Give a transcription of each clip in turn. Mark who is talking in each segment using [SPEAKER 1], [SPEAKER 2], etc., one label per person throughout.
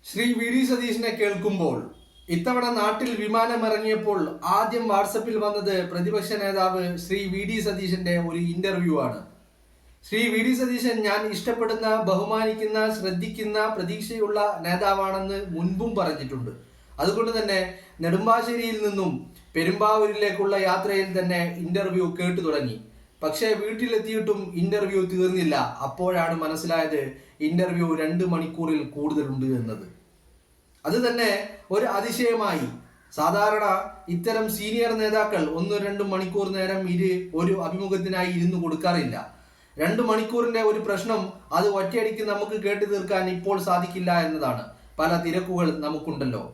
[SPEAKER 1] Shri V D സതീശനെ കേൾക്കുമ്പോൾ ഇത്തവണ നാട്ടിൽ വിമാനമിറങ്ങിയപ്പോൾ ആദ്യം വാട്സപ്പിൽ വന്നത് പ്രതിപക്ഷ നേതാവ് ശ്രീ വി ഡി സതീശന്റെ ഒരു ഇന്റർവ്യൂ ആണ്. ശ്രീ വി ഡി സതീശൻ ഞാൻ ഇഷ്ടപ്പെടുന്ന, ബഹുമാനിക്കുന്ന, ശ്രദ്ധിക്കുന്ന, പ്രതീക്ഷയുള്ള നേതാവാണെന്ന് മുൻപും പറഞ്ഞിട്ടുണ്ട്. അതുകൊണ്ട് തന്നെ നെടുമ്പാശ്ശേരിയിൽ നിന്നും പെരുമ്പാവൂരിലേക്കുള്ള യാത്രയിൽ തന്നെ ഇന്റർവ്യൂ കേട്ടു തുടങ്ങി. പക്ഷേ വീട്ടിലെത്തിയിട്ടും ഇന്റർവ്യൂ തീർന്നില്ല. അപ്പോഴാണ് മനസ്സിലായത് ഇന്റർവ്യൂ 2 മണിക്കൂറിൽ കൂടുതലുണ്ട് എന്നത്. അത് തന്നെ ഒരു അതിശയമായി. സാധാരണ ഇത്തരം സീനിയർ നേതാക്കൾ 1-2 മണിക്കൂർ നേരം ഒരു അഭിമുഖത്തിനായി ഇരുന്ന് കൊടുക്കാറില്ല. 2 മണിക്കൂറിന്റെ ഒരു പ്രശ്നം അത് ഒറ്റയടിക്ക് നമുക്ക് കേട്ടു തീർക്കാൻ ഇപ്പോൾ സാധിക്കില്ല എന്നതാണ്. പല തിരക്കുകൾ നമുക്കുണ്ടല്ലോ.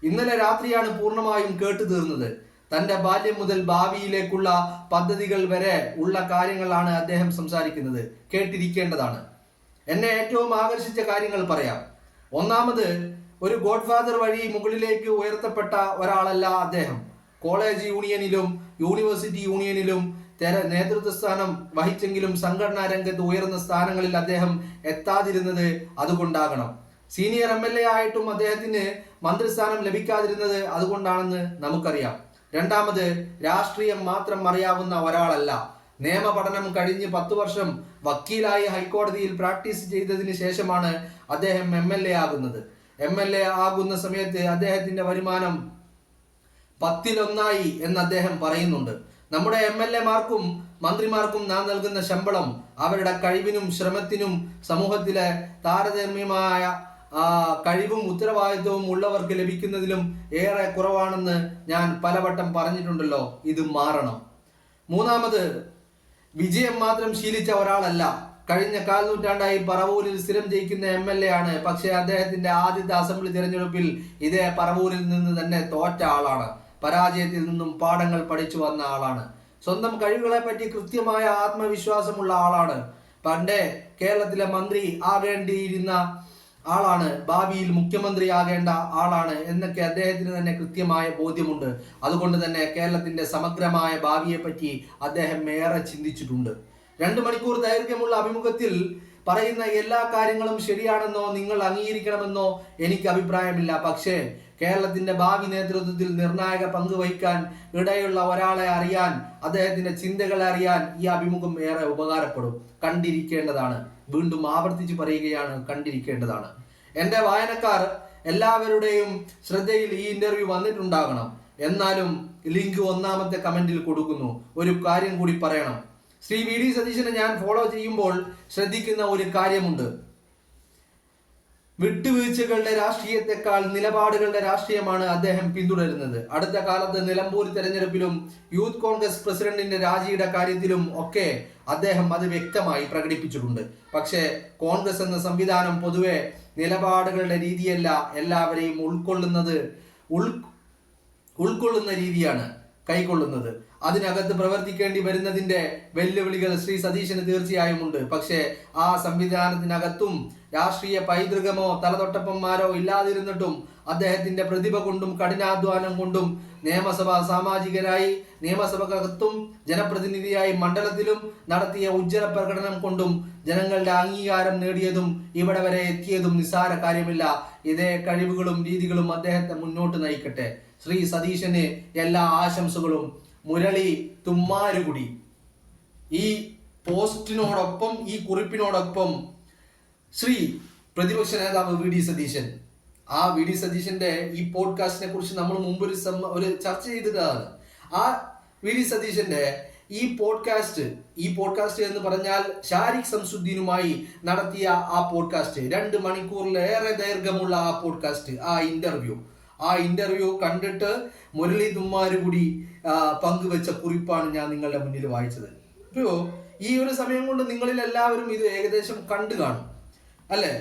[SPEAKER 1] ഇന്നലെ രാത്രിയാണ് പൂർണ്ണമായും കേട്ടു തീർന്നത്. തന്റെ ബാല്യം മുതൽ ഭാവിയിലേക്കുള്ള പദ്ധതികൾ വരെ ഉള്ള കാര്യങ്ങളാണ് അദ്ദേഹം സംസാരിക്കുന്നത്. കേട്ടിരിക്കേണ്ടതാണ്. എന്നെ ഏറ്റവും ആകർഷിച്ച കാര്യങ്ങൾ പറയാം. ഒന്നാമത്, ഒരു ഗോഡ്ഫാദർ വഴി മുകളിലേക്ക് ഉയർത്തപ്പെട്ട ഒരാളല്ല അദ്ദേഹം. കോളേജ് യൂണിയനിലും യൂണിവേഴ്സിറ്റി യൂണിയനിലും നേതൃത്വ സ്ഥാനം വഹിച്ചെങ്കിലും സംഘടനാ രംഗത്ത് ഉയർന്ന സ്ഥാനങ്ങളിൽ അദ്ദേഹം എത്താതിരുന്നത് അതുകൊണ്ടാകണം. സീനിയർ MLA ആയിട്ടും അദ്ദേഹത്തിന് മന്ത്രിസ്ഥാനം ലഭിക്കാതിരുന്നത് അതുകൊണ്ടാണെന്ന് നമുക്കറിയാം. രണ്ടാമത്, രാഷ്ട്രീയം മാത്രം അറിയാവുന്ന ഒരാളല്ല. നിയമ പഠനം കഴിഞ്ഞ് 10 വർഷം വക്കീലായി ഹൈക്കോടതിയിൽ പ്രാക്ടീസ് ചെയ്തതിന് ശേഷമാണ് അദ്ദേഹം MLA ആകുന്നത്. MLA ആകുന്ന സമയത്ത് അദ്ദേഹത്തിന്റെ വരുമാനം 10-1 എന്ന് അദ്ദേഹം പറയുന്നുണ്ട്. നമ്മുടെ MLA മാർക്കും മന്ത്രിമാർക്കും നാം നൽകുന്ന ശമ്പളം അവരുടെ കഴിവിനും ശ്രമത്തിനും സമൂഹത്തിലെ താരതമ്യമായ കഴിവും ഉത്തരവാദിത്വവും ഉള്ളവർക്ക് ലഭിക്കുന്നതിലും ഏറെ കുറവാണെന്ന് ഞാൻ പലവട്ടം പറഞ്ഞിട്ടുണ്ടല്ലോ. ഇത് മാറണം. മൂന്നാമത്, വിജയം മാത്രം ശീലിച്ച ഒരാളല്ല. കഴിഞ്ഞ 1/4 നൂറ്റാണ്ടായി പറവൂരിൽ സ്ഥിരം ജയിക്കുന്ന MLA ആണ്. പക്ഷേ അദ്ദേഹത്തിന്റെ ആദ്യത്തെ അസംബ്ലി തിരഞ്ഞെടുപ്പിൽ ഇതേ പറവൂരിൽ നിന്ന് തന്നെ തോറ്റ ആളാണ്. പരാജയത്തിൽ നിന്നും പാഠങ്ങൾ പഠിച്ചു വന്ന ആളാണ്. സ്വന്തം കഴിവുകളെ പറ്റി കൃത്യമായ ആത്മവിശ്വാസമുള്ള ആളാണ്. പണ്ടേ കേരളത്തിലെ മന്ത്രി ആകേണ്ടിയിരുന്ന ആളാണ്. ഭാവിയിൽ മുഖ്യമന്ത്രി ആകേണ്ട ആളാണ് എന്നൊക്കെ അദ്ദേഹത്തിന് തന്നെ കൃത്യമായ ബോധ്യമുണ്ട്. അതുകൊണ്ട് തന്നെ കേരളത്തിന്റെ സമഗ്രമായ ഭാവിയെ പറ്റി അദ്ദേഹം ഏറെ ചിന്തിച്ചിട്ടുണ്ട്. 2 മണിക്കൂർ ദൈർഘ്യമുള്ള അഭിമുഖത്തിൽ പറയുന്ന എല്ലാ കാര്യങ്ങളും ശരിയാണെന്നോ നിങ്ങൾ അംഗീകരിക്കണമെന്നോ എനിക്ക് അഭിപ്രായമില്ല. പക്ഷേ കേരളത്തിന്റെ ഭാവി നേതൃത്വത്തിൽ നിർണായക പങ്ക് വഹിക്കാൻ ഇടയുള്ള ഒരാളെ അറിയാൻ, അദ്ദേഹത്തിന്റെ ചിന്തകളെ അറിയാൻ ഈ അഭിമുഖം ഏറെ ഉപകാരപ്പെടും. കണ്ടിരിക്കേണ്ടതാണ്. വീണ്ടും ആവർത്തിച്ച് പറയുകയാണ്, കണ്ടിരിക്കേണ്ടതാണ്. എൻ്റെ വായനക്കാർ എല്ലാവരുടെയും ശ്രദ്ധയിൽ ഈ ഇന്റർവ്യൂ വന്നിട്ടുണ്ടാകണം. എന്നാലും ലിങ്ക് 1-ാമത്തെ കമന്റിൽ കൊടുക്കുന്നു. ഒരു കാര്യം കൂടി പറയണം. ശ്രീ വി ഡി സതീശനെ ഞാൻ ഫോളോ ചെയ്യുമ്പോൾ ശ്രദ്ധിക്കുന്ന ഒരു കാര്യമുണ്ട്. വിട്ടുവീഴ്ചകളുടെ രാഷ്ട്രീയത്തെക്കാൾ നിലപാടുകളുടെ രാഷ്ട്രീയമാണ് അദ്ദേഹം പിന്തുടരുന്നത്. അടുത്ത കാലത്ത് നിലമ്പൂർ തെരഞ്ഞെടുപ്പിലും യൂത്ത് കോൺഗ്രസ് പ്രസിഡന്റിന്റെ രാജിയുടെ കാര്യത്തിലും ഒക്കെ അദ്ദേഹം അത് വ്യക്തമായി പ്രകടിപ്പിച്ചിട്ടുണ്ട്. പക്ഷേ കോൺഗ്രസ് എന്ന സംവിധാനം പൊതുവെ നിലപാടുകളുടെ രീതിയല്ല, എല്ലാവരെയും ഉൾക്കൊള്ളുന്ന രീതിയാണ് കൈക്കൊള്ളുന്നത്. അതിനകത്ത് പ്രവർത്തിക്കേണ്ടി വരുന്നതിന്റെ വെല്ലുവിളികൾ ശ്രീ സതീശന് തീർച്ചയായും ഉണ്ട്. പക്ഷേ ആ സംവിധാനത്തിനകത്തും രാഷ്ട്രീയ പൈതൃകമോ തലതൊട്ടപ്പന്മാരോ ഇല്ലാതിരുന്നിട്ടും അദ്ദേഹത്തിന്റെ പ്രതിഭ കൊണ്ടും കഠിനാധ്വാനം കൊണ്ടും നിയമസഭാ സാമാജികനായി നിയമസഭകത്തും ജനപ്രതിനിധിയായി മണ്ഡലത്തിലും നടത്തിയ ഉജ്ജ്വല പ്രകടനം കൊണ്ടും ജനങ്ങളുടെ അംഗീകാരം നേടിയതും ഇവിടെ വരെ എത്തിയതും നിസ്സാര കാര്യമില്ല. ഇതേ കഴിവുകളും രീതികളും അദ്ദേഹത്തെ മുന്നോട്ട് നയിക്കട്ടെ. ശ്രീ സതീശന് എല്ലാ ആശംസകളും. മുരളി തുമ്മാരുകുടി ഈ പോസ്റ്റിനോടൊപ്പം, ഈ കുറിപ്പിനോടൊപ്പം ശ്രീ പ്രതിപക്ഷ നേതാവ് വി ഡി സതീശൻ, ആ വി ഡി സതീശന്റെ ഈ പോഡ്കാസ്റ്റിനെ കുറിച്ച് നമ്മൾ മുമ്പ് ഒരു ചർച്ച ചെയ്തതാണ്. ആ വി ഡി സതീശന്റെ ഈ പോഡ്കാസ്റ്റ് എന്ന് പറഞ്ഞാൽ ഷാരിഖ് സംസുദ്ദീനുമായി നടത്തിയ ആ പോഡ്കാസ്റ്റ്, 2 മണിക്കൂറിലേറെ ദൈർഘ്യമുള്ള ആ പോഡ്കാസ്റ്റ്, ആ ഇന്റർവ്യൂ കണ്ടിട്ട് മുരളി തുമ്മാരുകുടി പങ്കുവെച്ച കുറിപ്പാണ് ഞാൻ നിങ്ങളുടെ മുന്നിൽ വായിച്ചത്. ഇപ്പോൾ ഈ ഒരു സമയം കൊണ്ട് നിങ്ങളിൽ എല്ലാവരും ഇത് ഏകദേശം കണ്ടു കാണും അല്ലേ?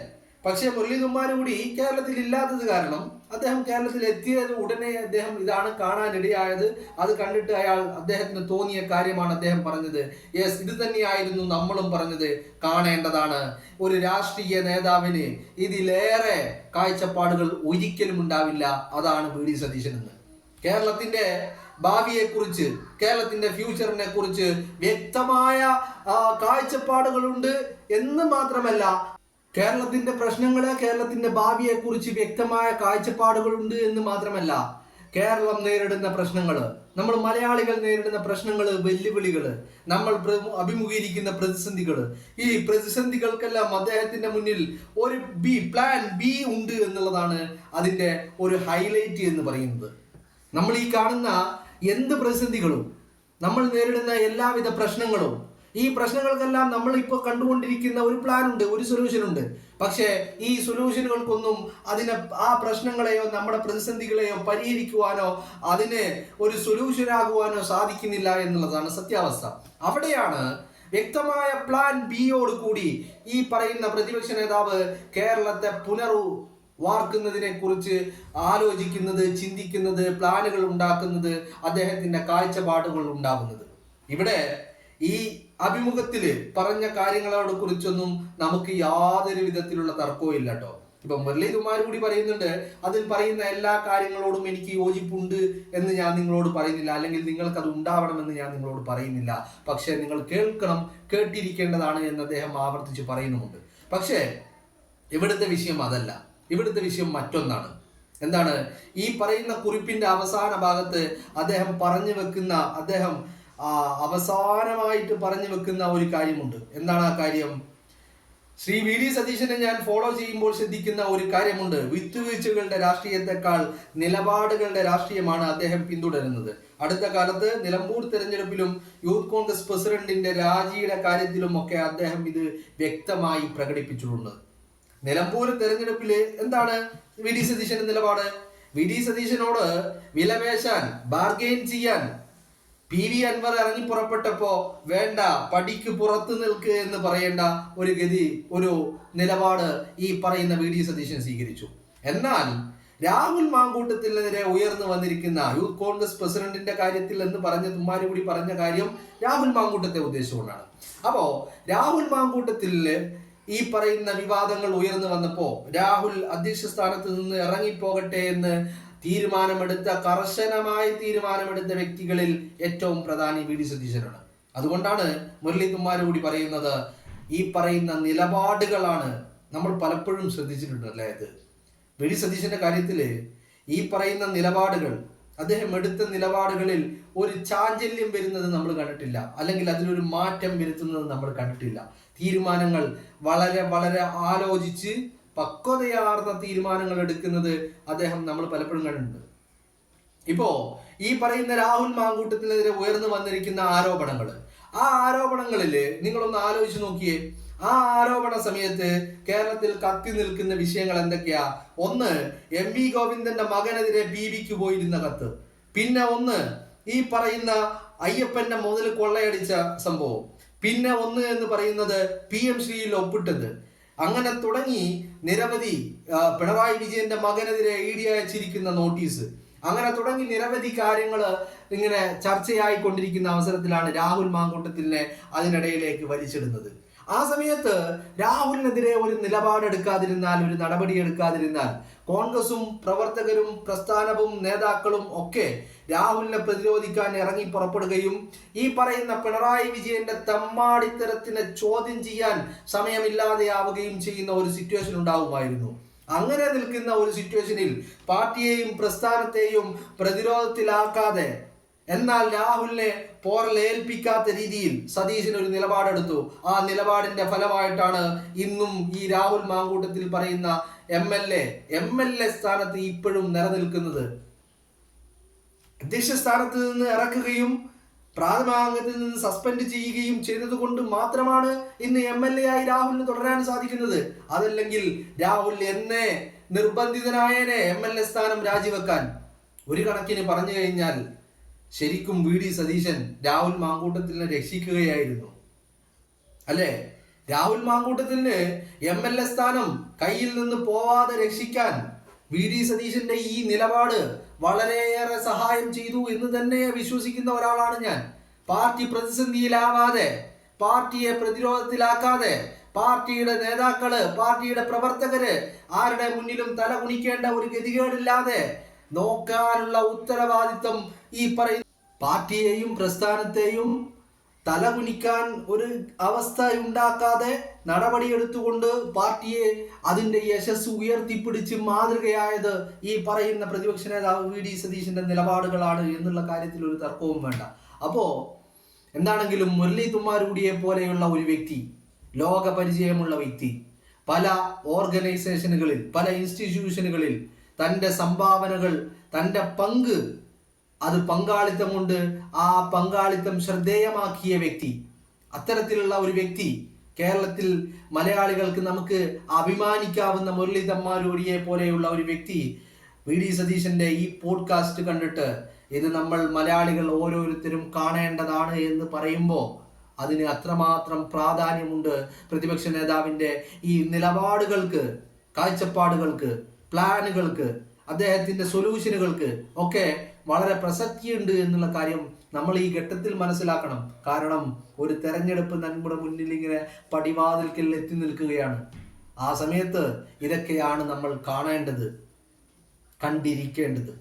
[SPEAKER 1] പക്ഷേ മുരളി തുമ്മാരുകുടി കേരളത്തിൽ ഇല്ലാത്തത് കാരണം അദ്ദേഹം കേരളത്തിൽ എത്തിയത് ഉടനെ അദ്ദേഹം ഇതാണ് കാണാനിടയായത്. അത് കണ്ടിട്ട് അദ്ദേഹത്തിന് തോന്നിയ കാര്യമാണ് അദ്ദേഹം പറഞ്ഞത്. യെസ്, ഇത് തന്നെയായിരുന്നു നമ്മളും പറഞ്ഞത്. കാണേണ്ടതാണ്. ഒരു രാഷ്ട്രീയ നേതാവിന് ഇതിലേറെ കാഴ്ചപ്പാടുകൾ ഒരിക്കലും ഉണ്ടാവില്ല. അതാണ് വി ഡി സതീശൻ എന്ന്. കേരളത്തിന്റെ ഭാവിയെക്കുറിച്ച്, കേരളത്തിന്റെ ഫ്യൂച്ചറിനെ കുറിച്ച് വ്യക്തമായ കാഴ്ചപ്പാടുകളുണ്ട് എന്ന് മാത്രമല്ല, കേരളത്തിന്റെ പ്രശ്നങ്ങള്, കേരളത്തിന്റെ ഭാവിയെ കുറിച്ച് വ്യക്തമായ കാഴ്ചപ്പാടുകളുണ്ട് എന്ന് മാത്രമല്ല, കേരളം നേരിടുന്ന പ്രശ്നങ്ങള്, നമ്മൾ മലയാളികൾ നേരിടുന്ന പ്രശ്നങ്ങള്, വെല്ലുവിളികള്, നമ്മൾ അഭിമുഖീകരിക്കുന്ന പ്രതിസന്ധികള്, ഈ പ്രതിസന്ധികൾക്കെല്ലാം അദ്ദേഹത്തിന്റെ മുന്നിൽ ഒരു പ്ലാൻ ബി ഉണ്ട് എന്നുള്ളതാണ് അതിന്റെ ഒരു ഹൈലൈറ്റ് എന്ന് പറയുന്നത്. നമ്മൾ ഈ കാണുന്ന എന്ത് പ്രതിസന്ധികളും, നമ്മൾ നേരിടുന്ന എല്ലാവിധ പ്രശ്നങ്ങളും, ഈ പ്രശ്നങ്ങൾക്കെല്ലാം നമ്മൾ ഇപ്പോൾ കണ്ടുകൊണ്ടിരിക്കുന്ന ഒരു പ്ലാൻ ഉണ്ട്, ഒരു സൊല്യൂഷൻ ഉണ്ട്. പക്ഷേ ഈ സൊല്യൂഷനുകൾക്കൊന്നും ആ പ്രശ്നങ്ങളെയോ നമ്മുടെ പ്രതിസന്ധികളെയോ പരിഹരിക്കുവാനോ അതിന് ഒരു സൊല്യൂഷൻ ആകുവാനോ സാധിക്കുന്നില്ല എന്നുള്ളതാണ് സത്യാവസ്ഥ. അവിടെയാണ് വ്യക്തമായ പ്ലാൻ ബിയോട് കൂടി ഈ പറയുന്ന പ്രതിപക്ഷ നേതാവ് കേരളത്തെ വാർക്കുന്നതിനെ കുറിച്ച് ആലോചിക്കുന്നത്, ചിന്തിക്കുന്നത്, പ്ലാനുകൾ ഉണ്ടാക്കുന്നത്, അദ്ദേഹത്തിന്റെ കാഴ്ചപ്പാടുകൾ ഉണ്ടാകുന്നത്. ഇവിടെ ഈ അഭിമുഖത്തില് പറഞ്ഞ കാര്യങ്ങളോട് കുറിച്ചൊന്നും നമുക്ക് യാതൊരു വിധത്തിലുള്ള തർക്കവും ഇല്ല കേട്ടോ. ഇപ്പൊ മുരളീകുമാർ കൂടി പറയുന്നുണ്ട്, അതിൽ പറയുന്ന എല്ലാ കാര്യങ്ങളോടും എനിക്ക് യോജിപ്പുണ്ട് എന്ന് ഞാൻ നിങ്ങളോട് പറയുന്നില്ല, അല്ലെങ്കിൽ നിങ്ങൾക്ക് അത് ഉണ്ടാവണമെന്ന് ഞാൻ നിങ്ങളോട് പറയുന്നില്ല. പക്ഷെ നിങ്ങൾ കേൾക്കണം, കേട്ടിരിക്കേണ്ടതാണ് എന്ന് അദ്ദേഹം ആവർത്തിച്ച് പറയുന്നുമുണ്ട്. പക്ഷേ ഇവിടുത്തെ വിഷയം അതല്ല. ഇവിടുത്തെ വിഷയം മറ്റൊന്നാണ്. എന്താണ്? ഈ പറയുന്ന കുറിപ്പിന്റെ അവസാന ഭാഗത്ത് അദ്ദേഹം അവസാനമായിട്ട് പറഞ്ഞു വെക്കുന്ന ഒരു കാര്യമുണ്ട്. എന്താണ് ആ കാര്യം? ശ്രീ വി ഡി സതീശനെ ഞാൻ ഫോളോ ചെയ്യുമ്പോൾ ശ്രദ്ധിക്കുന്ന ഒരു കാര്യമുണ്ട്. വിട്ടുവീഴ്ചകളുടെ രാഷ്ട്രീയത്തെക്കാൾ നിലപാടുകളുടെ രാഷ്ട്രീയമാണ് അദ്ദേഹം പിന്തുടരുന്നത്. അടുത്ത കാലത്ത് നിലമ്പൂർ തെരഞ്ഞെടുപ്പിലും യൂത്ത് കോൺഗ്രസ് പ്രസിഡന്റിന്റെ രാജിയുടെ കാര്യത്തിലും ഒക്കെ അദ്ദേഹം ഇത് വ്യക്തമായി പ്രകടിപ്പിച്ചിട്ടുണ്ട്. നിലമ്പൂർ തെരഞ്ഞെടുപ്പില് എന്താണ് വി ഡി സതീശന്റെ നിലപാട്? വി ഡി സതീശനോട് വിലപേശാൻ, ബാർഗെയിൻ ചെയ്യാൻ PV അൻവർ ഇറങ്ങി പുറപ്പെട്ടപ്പോ വേണ്ട, പടിക്ക് പുറത്തു നിൽക്ക് എന്ന് പറയേണ്ട ഒരു നിലപാട് ഈ പറയുന്ന വി ഡി സതീശൻ സ്വീകരിച്ചു. എന്നാൽ രാഹുൽ മാങ്കൂട്ടത്തിനെതിരെ ഉയർന്നു വന്നിരിക്കുന്ന യൂത്ത് കോൺഗ്രസ് പ്രസിഡന്റിന്റെ കാര്യത്തിൽ എന്ന് തുമ്മാരുകൂടി പറഞ്ഞ കാര്യം രാഹുൽ മാങ്കൂട്ടത്തെ ഉദ്ദേശിച്ചുകൊണ്ടാണ്. അപ്പോ രാഹുൽ മാങ്കൂട്ടത്തില് ഈ പറയുന്ന വിവാദങ്ങൾ ഉയർന്നു വന്നപ്പോ രാഹുൽ അധ്യക്ഷ സ്ഥാനത്ത് നിന്ന് ഇറങ്ങിപ്പോകട്ടെ എന്ന് കർശനമായി തീരുമാനമെടുത്ത വ്യക്തികളിൽ ഏറ്റവും പ്രധാനി വി ഡി സതീശനാണ്. അതുകൊണ്ടാണ് മുരളീകുമാർ കൂടി പറയുന്നത്, ഈ പറയുന്ന നിലപാടുകളാണ് നമ്മൾ പലപ്പോഴും ശ്രദ്ധിച്ചിട്ടുണ്ട് അല്ലേ. ഇത് വി ഡി സതീശന്റെ കാര്യത്തില് ഈ പറയുന്ന നിലപാടുകൾ, അദ്ദേഹം എടുത്ത നിലപാടുകളിൽ ഒരു ചാഞ്ചല്യം വരുന്നത് നമ്മൾ കണ്ടിട്ടില്ല, അല്ലെങ്കിൽ അതിലൊരു മാറ്റം വരുത്തുന്നത് നമ്മൾ കണ്ടിട്ടില്ല. തീരുമാനങ്ങൾ വളരെ വളരെ ആലോചിച്ച് പക്വതയാർന്ന തീരുമാനങ്ങൾ എടുക്കുന്നത് നമ്മൾ പലപ്പോഴും കണ്ടിട്ടുണ്ട്. ഇപ്പോ ഈ പറയുന്ന രാഹുൽ മാങ്കൂട്ടത്തിനെതിരെ ഉയർന്നു വന്നിരിക്കുന്ന ആ ആരോപണങ്ങളില് നിങ്ങളൊന്ന് ആലോചിച്ച് നോക്കിയേ. ആ ആരോപണ സമയത്ത് കേരളത്തിൽ കത്തി നിൽക്കുന്ന വിഷയങ്ങൾ എന്തൊക്കെയാ? ഒന്ന്, MV ഗോവിന്ദന്റെ മകനെതിരെ PVക്ക് പോയിരുന്ന കത്ത്. പിന്നെ ഒന്ന്, ഈ പറയുന്ന അയ്യപ്പന്റെ മുതൽ കൊള്ളയടിച്ച സംഭവം. പിന്നെ ഒന്ന് എന്ന് പറയുന്നത് PM ശ്രീയിൽ ഒപ്പിട്ടത്. അങ്ങനെ തുടങ്ങി നിരവധി, പിണറായി വിജയന്റെ മകനെതിരെ ED അയച്ചിരിക്കുന്ന നോട്ടീസ്, അങ്ങനെ തുടങ്ങി നിരവധി കാര്യങ്ങൾ ഇങ്ങനെ ചർച്ചയായിക്കൊണ്ടിരിക്കുന്ന അവസരത്തിലാണ് രാഹുൽ മാങ്കൂട്ടത്തിനെ അതിനിടയിലേക്ക് വലിച്ചിടുന്നത്. ആ സമയത്ത് രാഹുലിനെതിരെ ഒരു നിലപാടെടുക്കാതിരുന്നാൽ, ഒരു നടപടി എടുക്കാതിരുന്നാൽ, കോൺഗ്രസും പ്രവർത്തകരും പ്രസ്ഥാനവും നേതാക്കളും ഒക്കെ രാഹുലിനെ പ്രതിരോധിക്കാൻ ഇറങ്ങി പുറപ്പെടുകയും ഈ പറയുന്ന പിണറായി വിജയന്റെ തെമ്മാടിത്തരത്തിനെ ചോദ്യം ചെയ്യാൻ സമയമില്ലാതെയാവുകയും ചെയ്യുന്ന ഒരു സിറ്റുവേഷൻ ഉണ്ടാവുമായിരുന്നു. അങ്ങനെ നിൽക്കുന്ന ഒരു സിറ്റുവേഷനിൽ പാർട്ടിയെയും പ്രസ്ഥാനത്തെയും പ്രതിരോധത്തിലാക്കാതെ, എന്നാൽ രാഹുലിനെ പോറലേൽപ്പിക്കാത്ത രീതിയിൽ സതീശൻ ഒരു നിലപാടെടുത്തു. ആ നിലപാടിന്റെ ഫലമായിട്ടാണ് ഇന്നും ഈ രാഹുൽ മാങ്കൂട്ടത്തിൽ പറയുന്ന MLA സ്ഥാനത്ത് ഇപ്പോഴും നിലനിൽക്കുന്നത്. അധ്യക്ഷ സ്ഥാനത്ത് നിന്ന് ഇറക്കുകയും പ്രാഥമികത്തിൽ നിന്ന് സസ്പെൻഡ് ചെയ്യുകയും ചെയ്തത് കൊണ്ട് മാത്രമാണ് ഇന്ന് MLA ആയി രാഹുലിന് തുടരാൻ സാധിക്കുന്നത്. അതല്ലെങ്കിൽ രാഹുൽ എന്നെ നിർബന്ധിതനായനെ MLA സ്ഥാനം രാജിവെക്കാൻ. ഒരു കണക്കിന് പറഞ്ഞു കഴിഞ്ഞാൽ ശരിക്കും വി ഡി സതീശൻ രാഹുൽ മാങ്കൂട്ടത്തിനെ രക്ഷിക്കുകയായിരുന്നു അല്ലേ? രാഹുൽ മാങ്കൂട്ടത്തിന് MLA സ്ഥാനം കയ്യിൽ നിന്ന് പോവാതെ രക്ഷിക്കാൻ വി ഡി സതീശന്റെ ഈ നിലപാട് വളരെയേറെ സഹായം ചെയ്തു എന്ന് തന്നെ വിശ്വസിക്കുന്ന ഒരാളാണ് ഞാൻ. പാർട്ടി പ്രതിസന്ധിയിലാവാതെ, പാർട്ടിയെ പ്രതിരോധത്തിലാക്കാതെ, പാർട്ടിയുടെ നേതാക്കള്, പാർട്ടിയുടെ പ്രവർത്തകര് ആരുടെ മുന്നിലും തല കുനിക്കേണ്ട ഒരു ഗതികേടില്ലാതെ നോക്കാനുള്ള ഉത്തരവാദിത്വം ഈ പറയുന്ന പാർട്ടിയെയും പ്രസ്ഥാനത്തെയും തലകുനിക്കാൻ ഒരു അവസ്ഥ ഉണ്ടാക്കാതെ നടപടിയെടുത്തുകൊണ്ട് പാർട്ടിയെ അതിൻ്റെ യശസ് ഉയർത്തിപ്പിടിച്ച് മാതൃകയായത് ഈ പറയുന്ന പ്രതിപക്ഷ നേതാവ് വി.ഡി. സതീശന്റെ നിലപാടുകളാണ് എന്നുള്ള കാര്യത്തിൽ ഒരു തർക്കവും വേണ്ട. അപ്പോൾ എന്താണെങ്കിലും മുരളി തുമ്മാരുകുടിയെ പോലെയുള്ള ഒരു വ്യക്തി, ലോക പരിചയമുള്ള വ്യക്തി, പല ഓർഗനൈസേഷനുകളിൽ, പല ഇൻസ്റ്റിറ്റ്യൂഷനുകളിൽ തൻ്റെ സംഭാവനകൾ, തൻ്റെ പങ്ക്, അത് പങ്കാളിത്തം കൊണ്ട് ആ പങ്കാളിത്തം ശ്രദ്ധേയമാക്കിയ വ്യക്തി, അത്തരത്തിലുള്ള ഒരു വ്യക്തി കേരളത്തിൽ മലയാളികൾക്ക് നമുക്ക് അഭിമാനിക്കാവുന്ന മുരളി തുമ്മാരുകുടിയെ പോലെയുള്ള ഒരു വ്യക്തി വി.ഡി. സതീശന്റെ ഈ പോഡ്കാസ്റ്റ് കണ്ടിട്ട് ഇത് നമ്മൾ മലയാളികൾ ഓരോരുത്തരും കാണേണ്ടതാണ് എന്ന് പറയുമ്പോൾ അതിന് അത്രമാത്രം പ്രാധാന്യമുണ്ട്. പ്രതിപക്ഷ നേതാവിൻ്റെ ഈ നിലപാടുകൾക്ക്, കാഴ്ചപ്പാടുകൾക്ക്, പ്ലാനുകൾക്ക്, അദ്ദേഹത്തിൻ്റെ സൊല്യൂഷനുകൾക്ക് ഒക്കെ വളരെ പ്രസക്തിയുണ്ട് എന്നുള്ള കാര്യം നമ്മൾ ഈ ഘട്ടത്തിൽ മനസ്സിലാക്കണം. കാരണം ഒരു തെരഞ്ഞെടുപ്പ് നമ്മുടെ മുന്നിൽ ഇങ്ങനെ പടിവാതിൽക്കൽ എത്തി നിൽക്കുകയാണ്. ആ സമയത്ത് ഇതൊക്കെയാണ് നമ്മൾ കാണേണ്ടത്, കണ്ടിരിക്കേണ്ടത്.